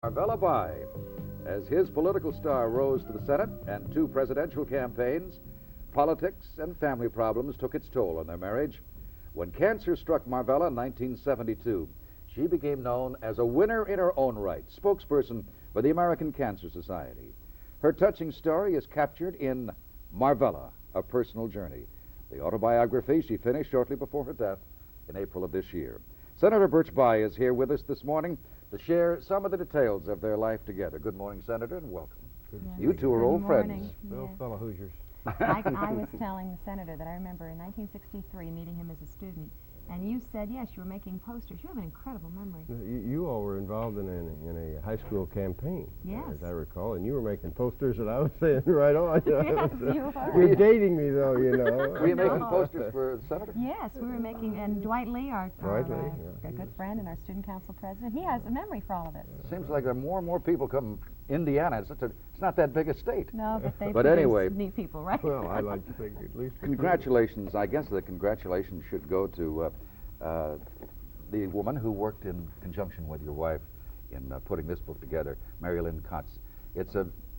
Marvella Bayh. As his political star rose to the Senate and two presidential campaigns, politics and family problems took its toll on their marriage. When cancer struck Marvella in 1972, she became known as a winner in her own right, spokesperson for the American Cancer Society. Her touching story is captured in Marvella, A Personal Journey, the autobiography she finished shortly before her death in April of this year. Senator Birch Bayh is here with us this morning to share some of the details of their life together. Good morning, Senator, and welcome. Good Yes. You two are old friends. Well, fellow Hoosiers. I was telling the senator that I remember in 1963 meeting him as a student, and you said, yes, you were making posters. You have an incredible memory. You all were involved in a high school campaign, Yes. as I recall, and you were making posters that I was saying right on. Yes, you were. You're dating me, though, you know. Were you making posters for the Senator? Yes, we were making, and Dwight Lee, our yeah. good friend and our student council president, he has a memory for all of it. Seems like there are more and more people come. Indiana, it's not that big a state. No, but they But produce anyway, neat people, right? Well, I like to think at least. Congratulations. I guess the congratulations should go to the woman who worked in conjunction with your wife in putting this book together, Eileen.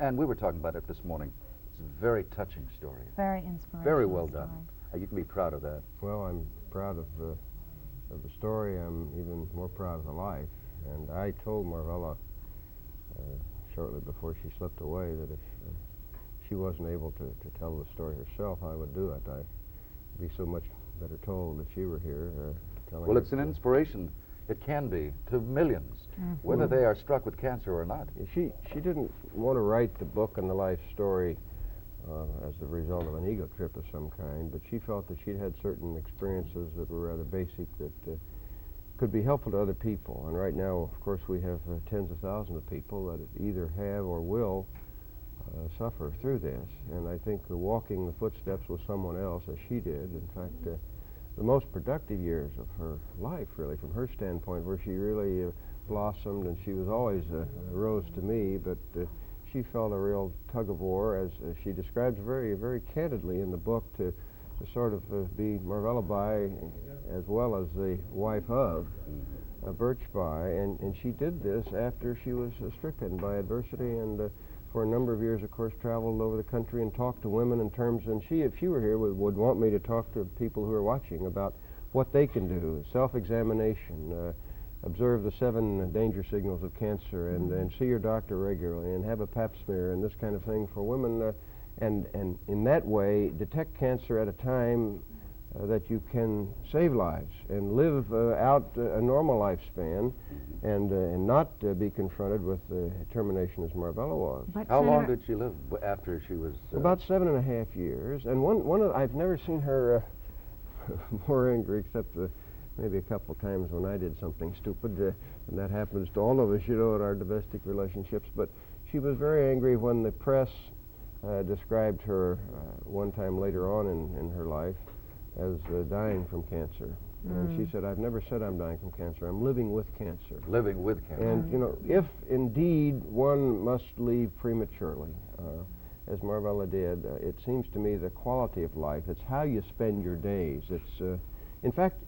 And we were talking about it this morning. It's a very touching story. Very inspirational. Very well story. done. You can be proud of that. Well, I'm proud of the story. I'm even more proud of the life. And I told Marvella shortly before she slipped away that if she wasn't able to tell the story herself, I would do it. I'd be so much better told if she were here telling Well, it. it's an inspiration. It can be to millions, whether they are struck with cancer or not. She didn't want to write the book and the life story as the result of an ego trip of some kind, but she felt that she'd had certain experiences that were rather basic that could be helpful to other people. And right now, of course, we have tens of thousands of people that either have or will suffer through this. And I think the walking the footsteps with someone else, as she did, in fact, the most productive years of her life, really, from her standpoint, where she really blossomed, and she was always a rose to me, but she felt a real tug of war, as she describes very, very candidly in the book, to sort of be Marvella Bayh as well as the wife of Birch Bayh, and she did this after she was stricken by adversity, and for a number of years, of course, traveled over the country and talked to women in terms, and she, if she were here, would want me to talk to people who are watching about what they can do, self-examination, observe the 7 danger signals of cancer, and see your doctor regularly, and have a pap smear, and this kind of thing for women, and in that way detect cancer at a time that you can save lives and live out a normal lifespan, and not be confronted with termination as Marvella was. But How long Senator, did she live after she was... About 7.5 years, and I've never seen her more angry, except maybe a couple of times when I did something stupid, and that happens to all of us, you know, in our domestic relationships. But she was very angry when the press described her one time later on in her life as dying from cancer. And she said, I've never said I'm dying from cancer. I'm living with cancer. Living with cancer. And, you know, if indeed one must leave prematurely, as Marvella did, it seems to me the quality of life, it's how you spend your days. It's, in fact,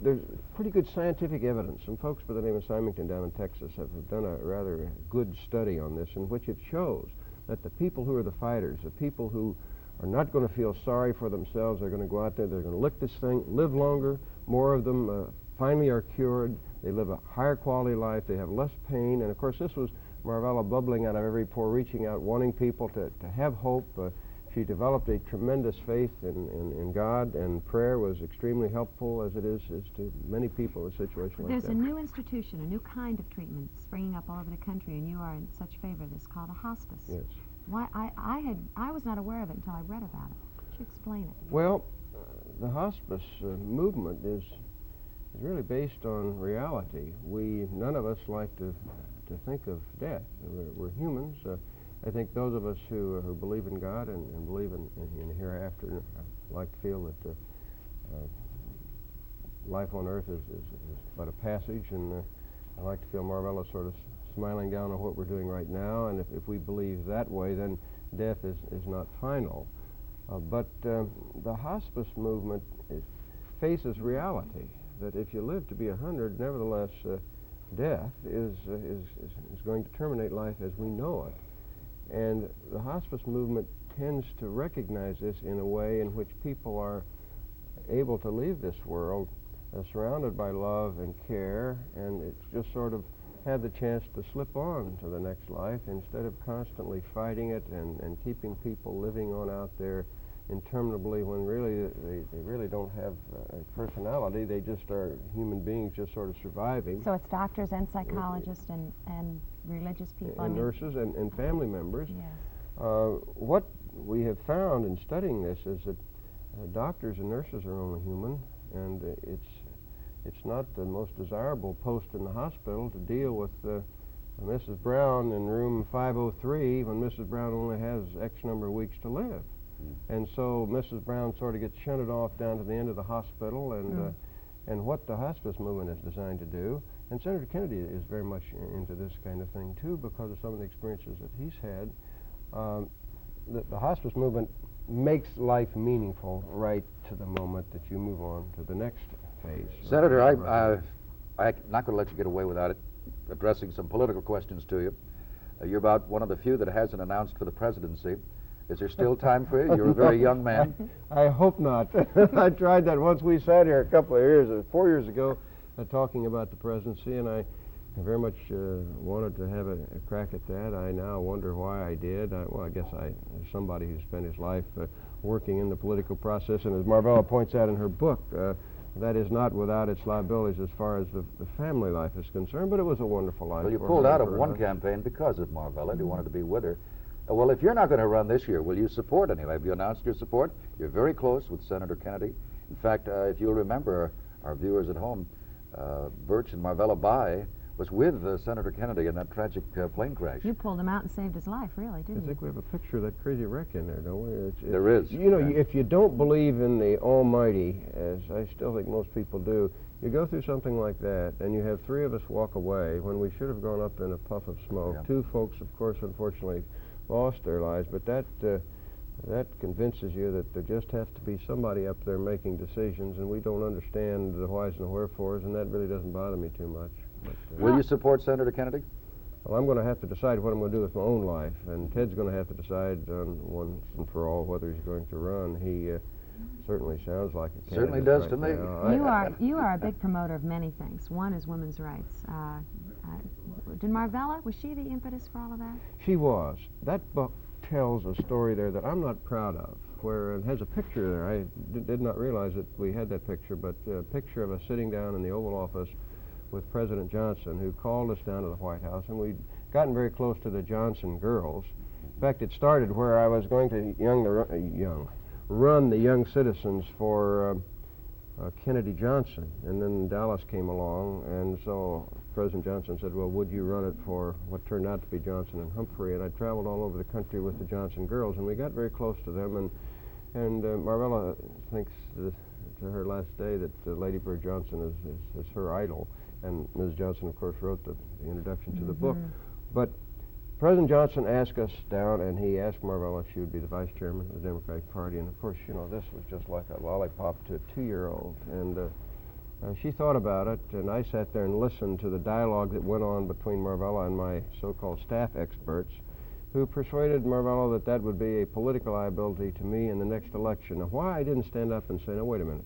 there's pretty good scientific evidence. Some folks by the name of Symington down in Texas have done a rather good study on this, in which it shows that the people who are the fighters, the people who are not going to feel sorry for themselves, they're going to go out there, they're going to lick this thing, live longer, more of them finally are cured, they live a higher quality life, they have less pain, and of course this was Marvella bubbling out of every pore, reaching out, wanting people to have hope. She developed a tremendous faith in God, and prayer was extremely helpful, as it is to many people in a situation like there's that. a new institution, a new kind of treatment springing up all over the country, and you are in such favor of this, called a hospice. Yes. Why, I was not aware of it until I read about it. Could you explain it? Well, the hospice movement is really based on reality. None of us like to think of death. We're humans. I think those of us who believe in God and believe in hereafter like to feel that life on earth is but a passage, and I like to feel Marvella sort of smiling down on what we're doing right now, and if we believe that way, then death is not final. But the hospice movement faces reality, that if you live to be 100, nevertheless, death is going to terminate life as we know it. And the hospice movement tends to recognize this in a way in which people are able to leave this world surrounded by love and care, and it's just sort of have the chance to slip on to the next life instead of constantly fighting it and keeping people living on out there interminably when really they really don't have a personality. They just are human beings just sort of surviving. So it's doctors and psychologists and religious people. And nurses and family members. Yes. What we have found in studying this is that doctors and nurses are only human, and it's not the most desirable post in the hospital to deal with Mrs. Brown in room 503 when Mrs. Brown only has X number of weeks to live. And so Mrs. Brown sort of gets shunted off down to the end of the hospital, and what the hospice movement is designed to do, and Senator Kennedy is very much into this kind of thing too because of some of the experiences that he's had. The hospice movement makes life meaningful right to the moment that you move on to the next phase. Senator, I'm not going to let you get away without it, addressing some political questions to you. You're about one of the few that hasn't announced for the presidency. Is there still time for you? You're a very young man. I hope not. I tried that once. We sat here a couple of years, 4 years ago, talking about the presidency, and I very much wanted to have a crack at that. I now wonder why I did. Well, I guess as somebody who spent his life working in the political process, and as Marvella points out in her book, that is not without its liabilities as far as the family life is concerned, but it was a wonderful life. Well, you pulled out of one campaign because of Marvella. You wanted to be with her. Well, if you're not going to run this year, will you support anyway? Have you announced your support? You're very close with Senator Kennedy. In fact, if you'll remember, our viewers at home, Birch and Marvella Bayh was with Senator Kennedy in that tragic plane crash. You pulled him out and saved his life, really, didn't you? I think we have a picture of that crazy wreck in there, don't we? There is. You know, if you don't believe in the Almighty, as I still think most people do, you go through something like that, and you have three of us walk away when we should have gone up in a puff of smoke. Yeah. Two folks, of course, unfortunately, lost their lives, but that convinces you that there just has to be somebody up there making decisions, and we don't understand the whys and the wherefores, and that really doesn't bother me too much. But, will you support Senator Kennedy? Well, I'm going to have to decide what I'm going to do with my own life, and Ted's going to have to decide once and for all whether he's going to run. He certainly sounds like a candidate. Certainly does right to me. You are a big promoter of many things. One is women's rights. Did Marvella, was she the impetus for all of that? She was. That book tells a story there that I'm not proud of, where it has a picture there. I did not realize that we had that picture, but a picture of us sitting down in the Oval Office with President Johnson, who called us down to the White House, and we'd gotten very close to the Johnson girls. In fact, it started where I was going to run the young citizens for Kennedy Johnson, and then Dallas came along, and so President Johnson said, well, would you run it for what turned out to be Johnson and Humphrey? And I traveled all over the country with the Johnson girls, and we got very close to them, and Marvella thinks to her last day that Lady Bird Johnson is her idol, and Ms. Johnson, of course, wrote the introduction to the book. But President Johnson asked us down, and he asked Marvella if she would be the vice chairman of the Democratic Party, and of course, you know, this was just like a lollipop to a 2-year-old, and she thought about it, and I sat there and listened to the dialogue that went on between Marvella and my so-called staff experts, who persuaded Marvella that that would be a political liability to me in the next election. Now, why I didn't stand up and say, no, wait a minute,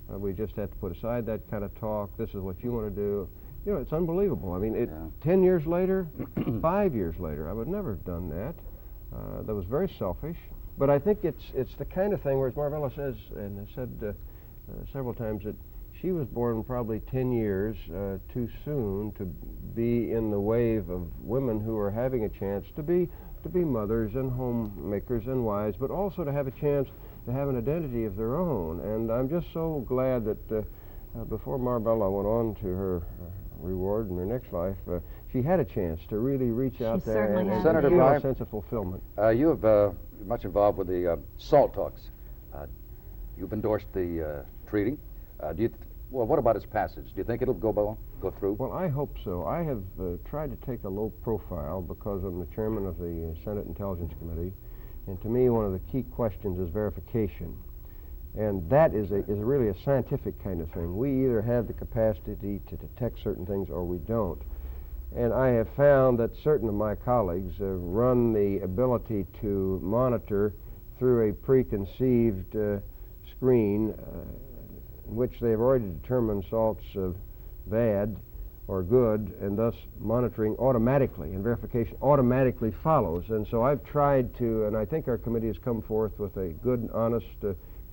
we just have to put aside that kind of talk, this is what you want to do. You know, it's unbelievable. I mean, 10 years later, 5 years later, I would never have done that. That was very selfish. But I think it's the kind of thing where, as Marvella says, and has said several times, that she was born probably 10 years too soon to be in the wave of women who are having a chance to be mothers and homemakers and wives, but also to have a chance to have an identity of their own. And I'm just so glad that before Marvella went on to her reward in her next life, she had a chance to really reach out there and Senator feel Bayh, a sense of fulfillment. You have much involved with the SALT talks. You've endorsed the treaty. What about its passage? Do you think it'll go through? Well, I hope so. I have tried to take a low profile because I'm the chairman of the Senate Intelligence Committee, and to me one of the key questions is verification. And that is really a scientific kind of thing. We either have the capacity to detect certain things or we don't. And I have found that certain of my colleagues run the ability to monitor through a preconceived screen in which they've already determined salts bad or good, and thus monitoring automatically and verification automatically follows. And so I've tried to, and I think our committee has come forth with a good, honest,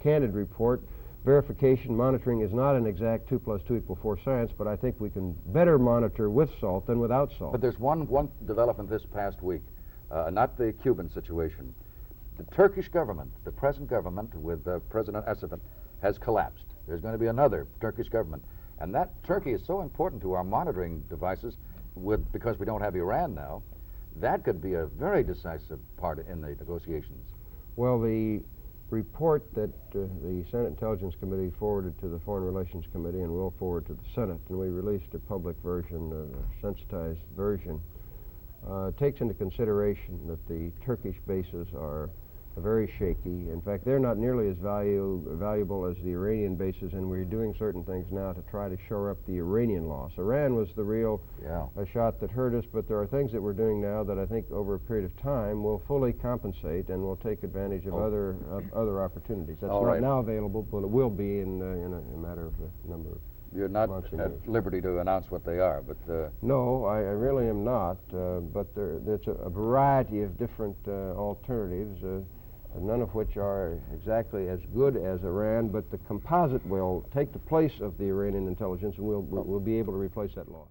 candid report. Verification monitoring is not an exact 2 + 2 = 4 science, but I think we can better monitor with salt than without salt. But there's one development this past week, not the Cuban situation. The Turkish government, the present government with President Ecevan, has collapsed. There's going to be another Turkish government. And that Turkey is so important to our monitoring devices because we don't have Iran now. That could be a very decisive part in the negotiations. Well, the report that the Senate Intelligence Committee forwarded to the Foreign Relations Committee and will forward to the Senate, and we released a public version, a sensitized version, takes into consideration that the Turkish bases are very shaky. In fact, they're not nearly as valuable as the Iranian bases, and we're doing certain things now to try to shore up the Iranian loss. Iran was the real shot that hurt us, but there are things that we're doing now that I think over a period of time will fully compensate and will take advantage of other opportunities. That's not now available, but it will be in a matter of a number of You're not at liberty to announce what they are, but... No, I really am not, but there's a variety of different alternatives, none of which are exactly as good as Iran, but the composite will take the place of the Iranian intelligence, and we'll be able to replace that loss.